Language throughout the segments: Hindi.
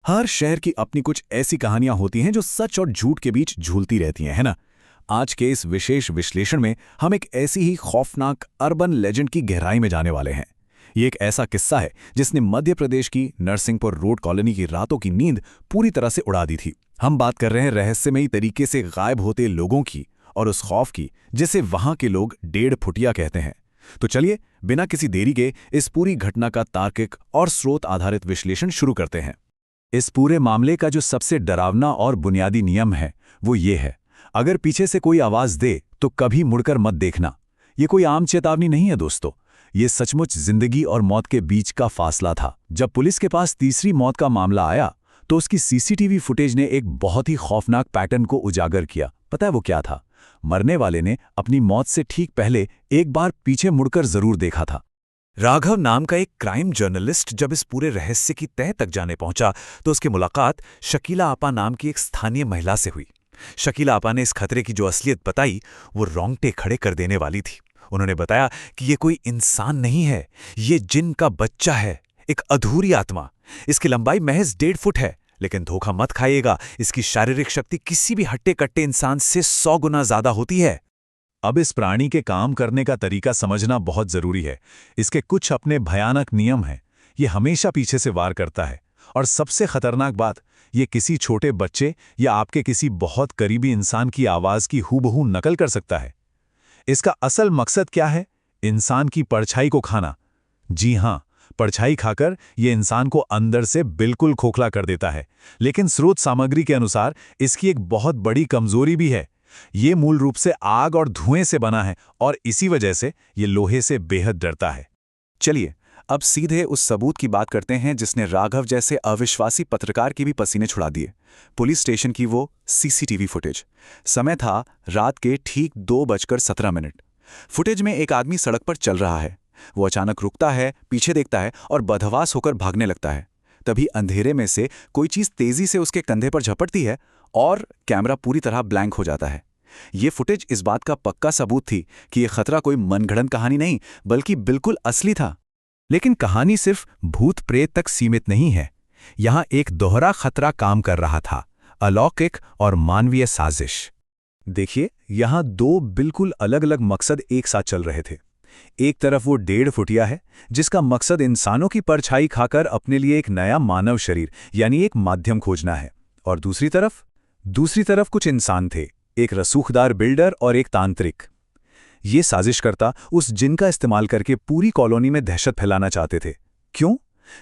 हर शहर की अपनी कुछ ऐसी कहानियां होती हैं जो सच और झूठ के बीच झूलती रहती हैं, है ना। आज के इस विशेष विश्लेषण में हम एक ऐसी ही खौफनाक अर्बन लेजेंड की गहराई में जाने वाले हैं। ये एक ऐसा किस्सा है जिसने मध्य प्रदेश की नरसिंहपुर रोड कॉलोनी की रातों की नींद पूरी तरह से उड़ा दी थी। हम बात कर रहे हैं रहस्यमयी तरीके से गायब होते लोगों की और उस खौफ की जिसे वहां के लोग 1.5 फुटिया कहते हैं। तो चलिए बिना किसी देरी के इस पूरी घटना का तार्किक और स्रोत आधारित विश्लेषण शुरू करते हैं। इस पूरे मामले का जो सबसे डरावना और बुनियादी नियम है वो ये है, अगर पीछे से कोई आवाज दे तो कभी मुड़कर मत देखना। ये कोई आम चेतावनी नहीं है दोस्तों, ये सचमुच जिंदगी और मौत के बीच का फासला था। जब पुलिस के पास तीसरी मौत का मामला आया तो उसकी सीसीटीवी फुटेज ने एक बहुत ही खौफनाक पैटर्न को उजागर किया। पता है वो क्या था? मरने वाले ने अपनी मौत से ठीक पहले एक बार पीछे मुड़कर जरूर देखा था। राघव नाम का एक क्राइम जर्नलिस्ट जब इस पूरे रहस्य की तह तक जाने पहुंचा तो उसकी मुलाकात शकीला आपा नाम की एक स्थानीय महिला से हुई। शकीला आपा ने इस खतरे की जो असलियत बताई वो रोंगटे खड़े कर देने वाली थी। उन्होंने बताया कि ये कोई इंसान नहीं है, ये जिन का बच्चा है, एक अधूरी आत्मा। इसकी लंबाई महज 1.5 फुट है, लेकिन धोखा मत खाइएगा, इसकी शारीरिक शक्ति किसी भी हट्टे कट्टे इंसान से 100 गुना ज्यादा होती है। अब इस प्राणी के काम करने का तरीका समझना बहुत जरूरी है। इसके कुछ अपने भयानक नियम हैं। ये हमेशा पीछे से वार करता है और सबसे खतरनाक बात, ये किसी छोटे बच्चे या आपके किसी बहुत करीबी इंसान की आवाज की हूबहू नकल कर सकता है। इसका असल मकसद क्या है? इंसान की परछाई को खाना। जी हां, परछाई खाकर ये इंसान को अंदर से बिल्कुल खोखला कर देता है। लेकिन स्रोत सामग्री के अनुसार इसकी एक बहुत बड़ी कमजोरी भी है। ये मूल रूप से आग और धुएं से बना है और इसी वजह से ये लोहे से बेहद डरता है। चलिए अब सीधे उस सबूत की बात करते हैं जिसने राघव जैसे अविश्वासी पत्रकार की भी पसीने छुड़ा दिए। पुलिस स्टेशन की वो सीसीटीवी फुटेज। समय था रात के ठीक 2:17। फुटेज में एक आदमी सड़क पर चल रहा है। वो अचानक रुकता है, पीछे देखता है और बदहवास होकर भागने लगता है। तभी अंधेरे में से कोई चीज तेजी से उसके कंधे पर झपटती है और कैमरा पूरी तरह ब्लैंक हो जाता है। ये फुटेज इस बात का पक्का सबूत थी कि यह खतरा कोई मनगढ़ंत कहानी नहीं बल्कि बिल्कुल असली था। लेकिन कहानी सिर्फ भूत प्रेत तक सीमित नहीं है। यहां एक दोहरा खतरा काम कर रहा था, अलौकिक और मानवीय साजिश। देखिए, यहां 2 बिल्कुल अलग अलग मकसद एक साथ चल रहे थे। एक तरफ वो 1.5 फुटिया है जिसका मकसद इंसानों की परछाई खाकर अपने लिए एक नया मानव शरीर यानी एक माध्यम खोजना है, और दूसरी तरफ कुछ इंसान थे, एक रसूखदार बिल्डर और एक तांत्रिक। ये साजिशकर्ता उस जिन का इस्तेमाल करके पूरी कॉलोनी में दहशत फैलाना चाहते थे। क्यों?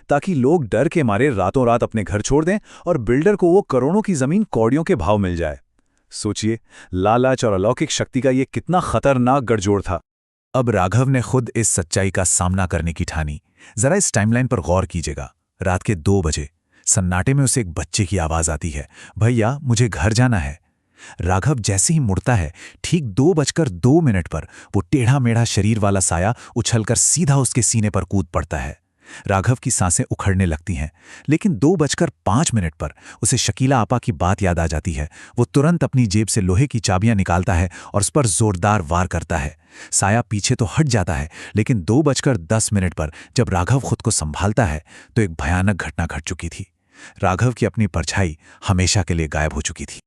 ताकि लोग डर के मारे रातों रात अपने घर छोड़ दें और बिल्डर को वो करोड़ों की जमीन कौड़ियों के भाव मिल जाए। सोचिए, लालच और अलौकिक शक्ति का ये कितना खतरनाक गठजोड़ था। अब राघव ने खुद इस सच्चाई का सामना करने की ठानी। जरा इस टाइमलाइन पर गौर कीजिएगा। रात के 2 बजे सन्नाटे में उसे एक बच्चे की आवाज आती है, भैया मुझे घर जाना है। राघव जैसे ही मुड़ता है, ठीक 2:02 पर वो टेढ़ा मेढ़ा शरीर वाला साया उछलकर सीधा उसके सीने पर कूद पड़ता है। राघव की सांसें उखड़ने लगती हैं, लेकिन 2:05 पर उसे शकीला आपा की बात याद आ जाती है। वो तुरंत अपनी जेब से लोहे की चाबियां निकालता है और उस पर जोरदार वार करता है। साया पीछे तो हट जाता है, लेकिन 2:10 पर जब राघव खुद को संभालता है तो एक भयानक घटना घट चुकी थी। राघव की अपनी परछाई हमेशा के लिए गायब हो चुकी थी।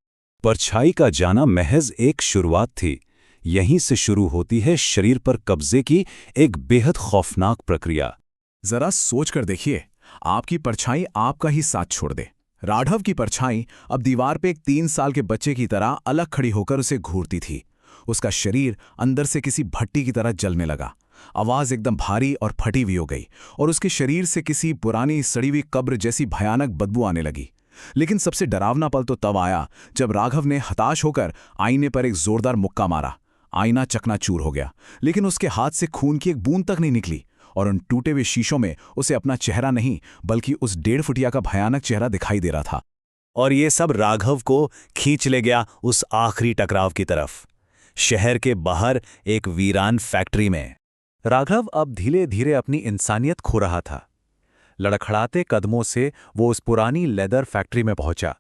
परछाई का जाना महज एक शुरुआत थी। यहीं से शुरू होती है शरीर पर कब्जे की एक बेहद खौफनाक प्रक्रिया। जरा सोच कर देखिए, आपकी परछाई आपका ही साथ छोड़ दे। राघव की परछाई अब दीवार पे एक 3 साल के बच्चे की तरह अलग खड़ी होकर उसे घूरती थी। उसका शरीर अंदर से किसी भट्टी की तरह जलने लगा। आवाज एकदम भारी और फटी हुई हो गई और उसके शरीर से किसी पुरानी सड़ी हुई कब्र जैसी भयानक बदबू आने लगी। लेकिन सबसे डरावना पल तो तब आया जब राघव ने हताश होकर आईने पर एक जोरदार मुक्का मारा। आईना चकनाचूर हो गया, लेकिन उसके हाथ से खून की एक बूंद तक नहीं निकली और उन टूटे हुए शीशों में उसे अपना चेहरा नहीं बल्कि उस 1.5 फुटिया का भयानक चेहरा दिखाई दे रहा था। और ये सब राघव को खींच ले गया उस आखिरी टकराव की तरफ, शहर के बाहर एक वीरान फैक्ट्री में। राघव अब धीरे धीरे अपनी इंसानियत खो रहा था। लड़खड़ाते कदमों से वो उस पुरानी लेदर फैक्ट्री में पहुंचा।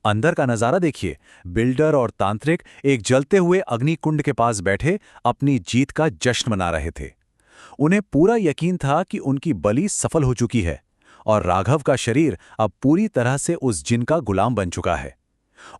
अंदर का नजारा देखिए, बिल्डर और तांत्रिक एक जलते हुए अग्निकुंड के पास बैठे अपनी जीत का जश्न मना रहे थे। उन्हें पूरा यकीन था कि उनकी बलि सफल हो चुकी है और राघव का शरीर अब पूरी तरह से उस जिन का गुलाम बन चुका है।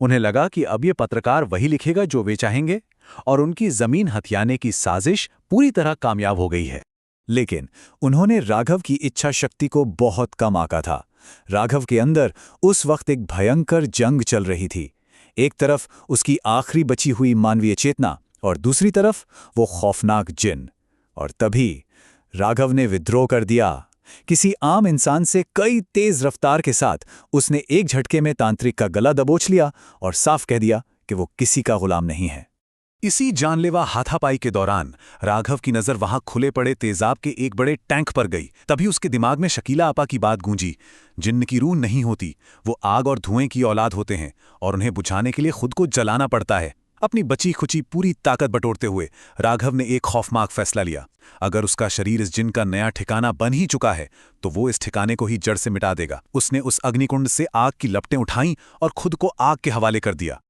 उन्हें लगा कि अब ये पत्रकार वही लिखेगा जो वे चाहेंगे, और उनकी जमीन हथियाने की साजिश पूरी तरह कामयाब हो गई है। लेकिन उन्होंने राघव की इच्छा शक्ति को बहुत कम आंका था। राघव के अंदर उस वक्त एक भयंकर जंग चल रही थी। एक तरफ उसकी आखिरी बची हुई मानवीय चेतना और दूसरी तरफ वो खौफनाक जिन। और तभी राघव ने विद्रोह कर दिया। किसी आम इंसान से कई तेज रफ्तार के साथ उसने एक झटके में तांत्रिक का गला दबोच लिया और साफ कह दिया कि वो किसी का गुलाम नहीं है। इसी जानलेवा हाथापाई के दौरान राघव की नजर वहां खुले पड़े तेजाब के एक बड़े टैंक पर गई। तभी उसके दिमाग में शकीला आपा की बात गूंजी, जिन्न की रूह नहीं होती, वो आग और धुएं की औलाद होते हैं और उन्हें बुझाने के लिए खुद को जलाना पड़ता है। अपनी बची खुची पूरी ताकत बटोरते हुए राघव ने एक खौफनाक फैसला लिया। अगर उसका शरीर इस जिन का नया ठिकाना बन ही चुका है तो वो इस ठिकाने को ही जड़ से मिटा देगा। उसने उस अग्निकुंड से आग की लपटें उठाईं और खुद को आग के हवाले कर दिया।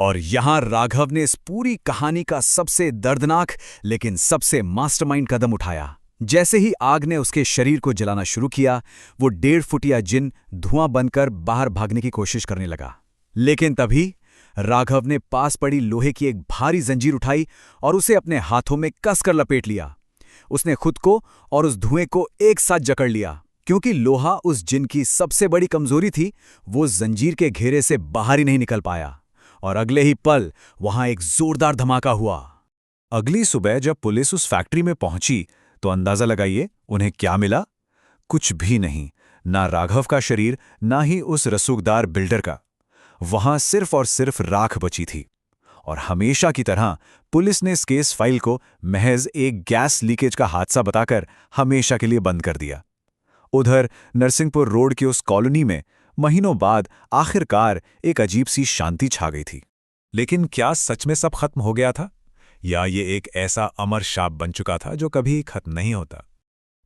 और यहां राघव ने इस पूरी कहानी का सबसे दर्दनाक लेकिन सबसे मास्टरमाइंड कदम उठाया। जैसे ही आग ने उसके शरीर को जलाना शुरू किया, वो 1.5 फुटिया जिन धुआं बनकर बाहर भागने की कोशिश करने लगा। लेकिन तभी राघव ने पास पड़ी लोहे की एक भारी जंजीर उठाई और उसे अपने हाथों में कसकर लपेट लिया। उसने खुद को और उस धुएं को एक साथ जकड़ लिया। क्योंकि लोहा उस जिन की सबसे बड़ी कमजोरी थी, वो जंजीर के घेरे से बाहर ही नहीं निकल पाया। और अगले ही पल वहां एक जोरदार धमाका हुआ। अगली सुबह जब पुलिस उस फैक्ट्री में पहुंची तो अंदाजा लगाइए उन्हें क्या मिला। कुछ भी नहीं, ना राघव का शरीर, ना ही उस रसूखदार बिल्डर का। वहां सिर्फ और सिर्फ राख बची थी। और हमेशा की तरह पुलिस ने इस केस फाइल को महज एक गैस लीकेज का हादसा बताकर हमेशा के लिए बंद कर दिया। उधर नरसिंहपुर रोड की उस कॉलोनी में महीनों बाद आखिरकार एक अजीब सी शांति छा गई थी। लेकिन क्या सच में सब खत्म हो गया था, या ये एक ऐसा अमर शाप बन चुका था जो कभी खत्म नहीं होता?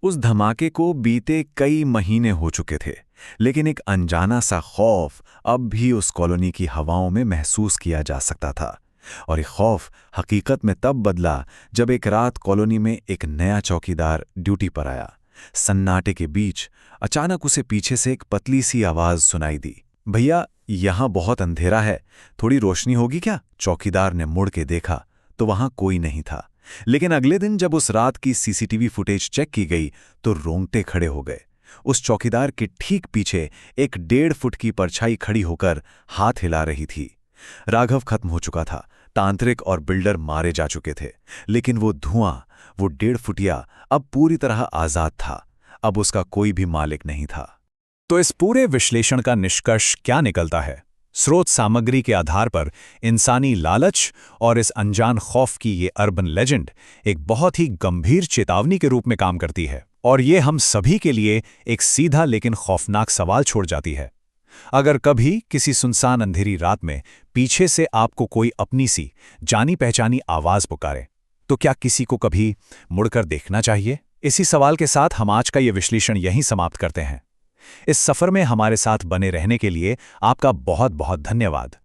उस धमाके को बीते कई महीने हो चुके थे, लेकिन एक अनजाना सा खौफ अब भी उस कॉलोनी की हवाओं में महसूस किया जा सकता था। और ये खौफ हकीकत में तब बदला जब एक रात कॉलोनी में एक नया चौकीदार ड्यूटी पर आया। सन्नाटे के बीच अचानक उसे पीछे से एक पतली सी आवाज सुनाई दी, भैया यहां बहुत अंधेरा है, थोड़ी रोशनी होगी क्या? चौकीदार ने मुड़ के देखा तो वहां कोई नहीं था। लेकिन अगले दिन जब उस रात की सीसीटीवी फुटेज चेक की गई तो रोंगटे खड़े हो गए। उस चौकीदार के ठीक पीछे एक 1.5 फुट की परछाई खड़ी होकर हाथ हिला रही थी। राघव खत्म हो चुका था, तांत्रिक और बिल्डर मारे जा चुके थे, लेकिन वो धुआं, वो 1.5 फुटिया अब पूरी तरह आजाद था। अब उसका कोई भी मालिक नहीं था। तो इस पूरे विश्लेषण का निष्कर्ष क्या निकलता है? स्रोत सामग्री के आधार पर इंसानी लालच और इस अनजान खौफ की ये अर्बन लेजेंड एक बहुत ही गंभीर चेतावनी के रूप में काम करती है। और ये हम सभी के लिए एक सीधा लेकिन खौफनाक सवाल छोड़ जाती है। अगर कभी किसी सुनसान अंधेरी रात में पीछे से आपको कोई अपनी सी जानी पहचानी आवाज पुकारे, तो क्या किसी को कभी मुड़कर देखना चाहिए? इसी सवाल के साथ हम आज का ये विश्लेषण यहीं समाप्त करते हैं। इस सफर में हमारे साथ बने रहने के लिए आपका बहुत बहुत धन्यवाद।